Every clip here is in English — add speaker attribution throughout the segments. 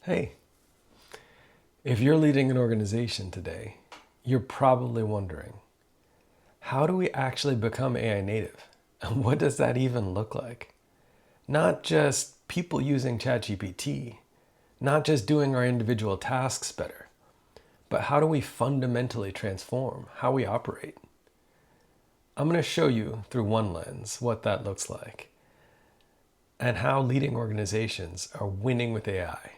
Speaker 1: Hey, if you're leading an organization today, you're probably wondering, how do we actually become AI native? And what does that even look like? Not just people using ChatGPT, not just doing our individual tasks better, but how do we fundamentally transform how we operate? I'm going to show you through one lens what that looks like and how leading organizations are winning with AI.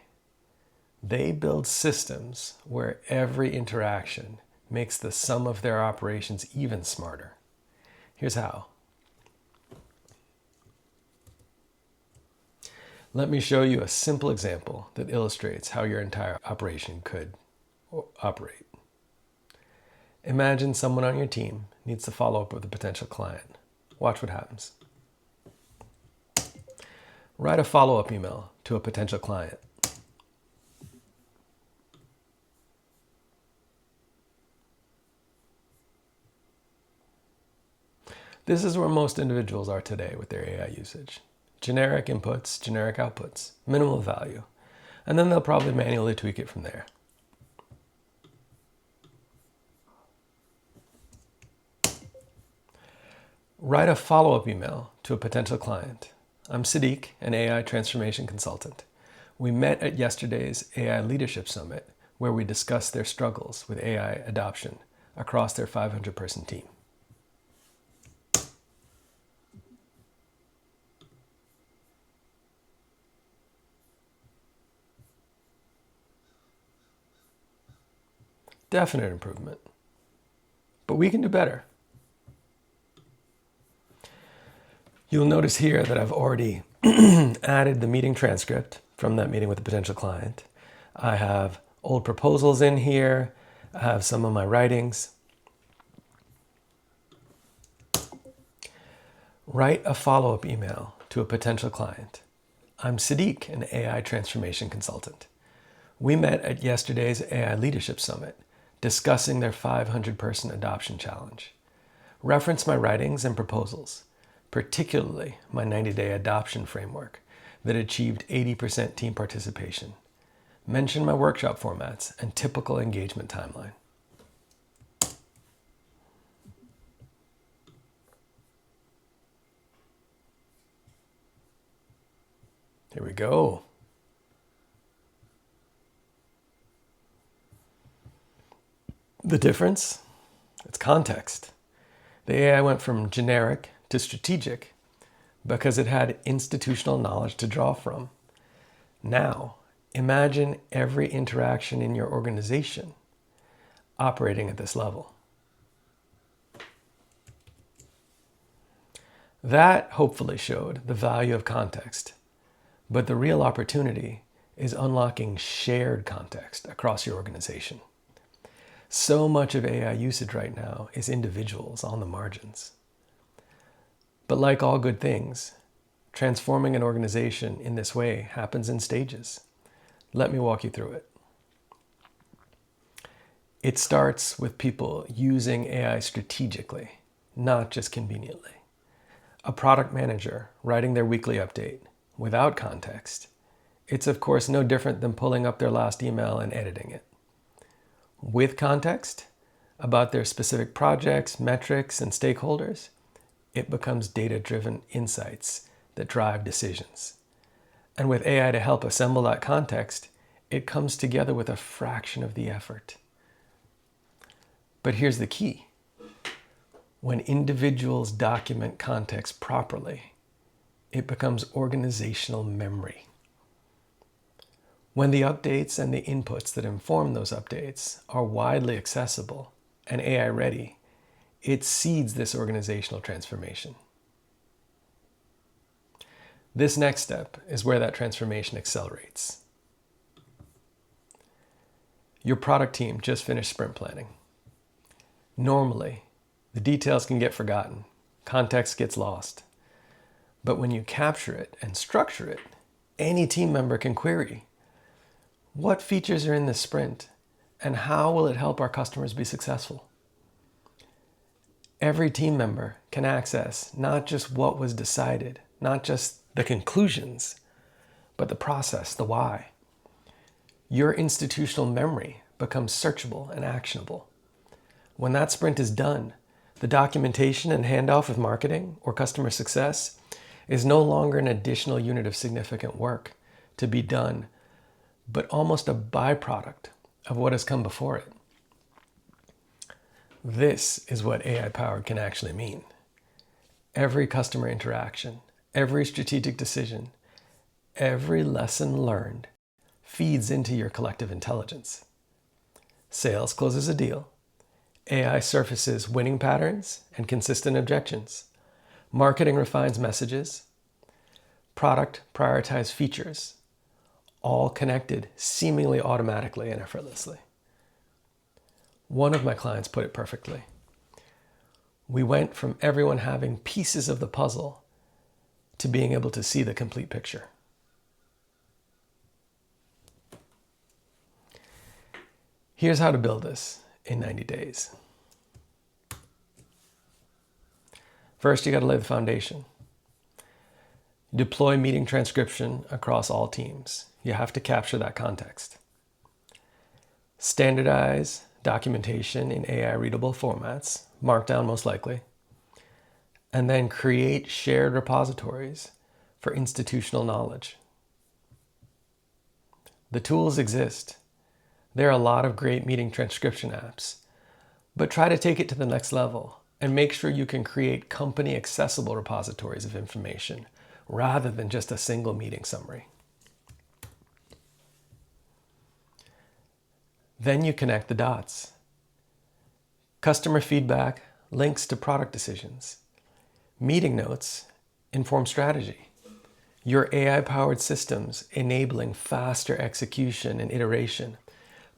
Speaker 1: They build systems where every interaction makes the sum of their operations even smarter. Here's how. Let me show you a simple example that illustrates how your entire operation could operate. Imagine someone on your team needs to follow up with a potential client. Watch what happens. Write a follow-up email to a potential client. This is where most individuals are today with their AI usage. Generic inputs, generic outputs, minimal value, and then they'll probably manually tweak it from there. Write a follow-up email to a potential client. I'm Sadiq, an AI transformation consultant. We met at yesterday's AI Leadership Summit, where we discussed their struggles with AI adoption across their 500-person team. Definite improvement. But we can do better. You'll notice here that I've already added the meeting transcript from that meeting with the potential client. I have old proposals in here. I have some of my writings. Write a follow-up email to a potential client. I'm Sadiq, an AI transformation consultant. We met at yesterday's AI Leadership Summit, discussing their 500-person adoption challenge. Reference my writings and proposals, particularly my 90-day adoption framework that achieved 80% team participation. Mention my workshop formats and typical engagement timeline. Here we go. The difference? It's context. The AI went from generic to strategic because it had institutional knowledge to draw from. Now, imagine every interaction in your organization operating at this level. That hopefully showed the value of context, but the real opportunity is unlocking shared context across your organization. So much of AI usage right now is individuals on the margins. But like all good things, transforming an organization in this way happens in stages. Let me walk you through it. It starts with people using AI strategically, not just conveniently. A product manager writing their weekly update without context. It's of course no different than pulling up their last email and editing it. With context about their specific projects, metrics, and stakeholders, it becomes data-driven insights that drive decisions. And with AI to help assemble that context, it comes together with a fraction of the effort. But here's the key. When individuals document context properly, it becomes organizational memory. When the updates and the inputs that inform those updates are widely accessible and AI ready, it seeds this organizational transformation. This next step is where that transformation accelerates. Your product team just finished sprint planning. Normally, the details can get forgotten, context gets lost. But when you capture it and structure it, any team member can query, what features are in this sprint, and how will it help our customers be successful? Every team member can access not just what was decided, not just the conclusions, but the process, the why. Your institutional memory becomes searchable and actionable. When that sprint is done, the documentation and handoff of marketing or customer success is no longer an additional unit of significant work to be done, but almost a byproduct of what has come before it. This is what AI-powered can actually mean. Every customer interaction, every strategic decision, every lesson learned feeds into your collective intelligence. Sales closes a deal. AI surfaces winning patterns and consistent objections. Marketing refines messages. Product prioritizes features. All connected seemingly automatically and effortlessly. One of my clients put it perfectly. We went from everyone having pieces of the puzzle to being able to see the complete picture. Here's how to build this in 90 days. First, you got to lay the foundation. Deploy meeting transcription across all teams. You have to capture that context. Standardize documentation in AI-readable formats, Markdown most likely, and then create shared repositories for institutional knowledge. The tools exist. There are a lot of great meeting transcription apps, but try to take it to the next level and make sure you can create company-accessible repositories of information rather than just a single meeting summary. Then you connect the dots. Customer feedback links to product decisions. Meeting notes inform strategy. Your AI-powered systems enabling faster execution and iteration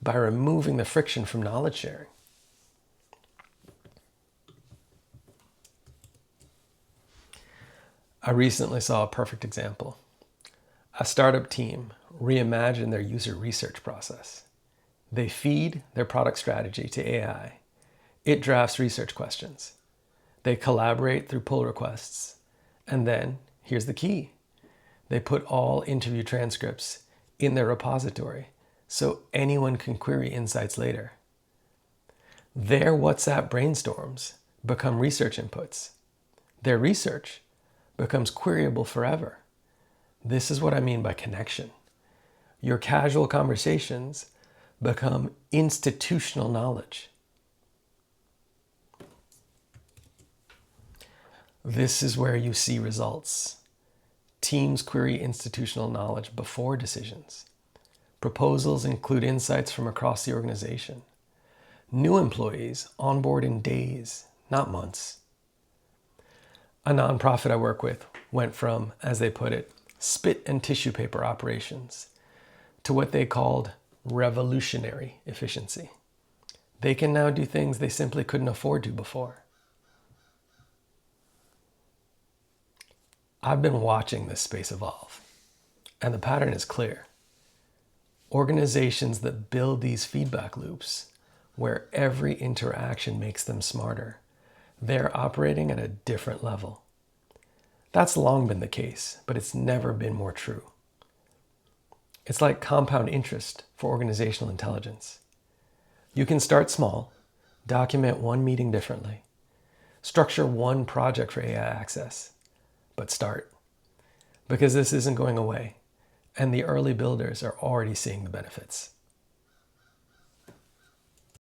Speaker 1: by removing the friction from knowledge sharing. I recently saw a perfect example. A startup team reimagined their user research process. They feed their product strategy to AI. It drafts research questions. They collaborate through pull requests. And then, here's the key. They put all interview transcripts in their repository so anyone can query insights later. Their WhatsApp brainstorms become research inputs. Their research becomes queryable forever. This is what I mean by connection. Your casual conversations become institutional knowledge. This is where you see results. Teams query institutional knowledge before decisions. Proposals include insights from across the organization. New employees onboard in days, not months. A nonprofit I work with went from, as they put it, spit and tissue paper operations to what they called revolutionary efficiency. They can now do things they simply couldn't afford to before. I've been watching this space evolve, and the pattern is clear. Organizations that build these feedback loops, where every interaction makes them smarter, they're operating at a different level. That's long been the case, but it's never been more true. It's like compound interest for organizational intelligence. You can start small, document one meeting differently, structure one project for AI access, but start. Because this isn't going away, and the early builders are already seeing the benefits.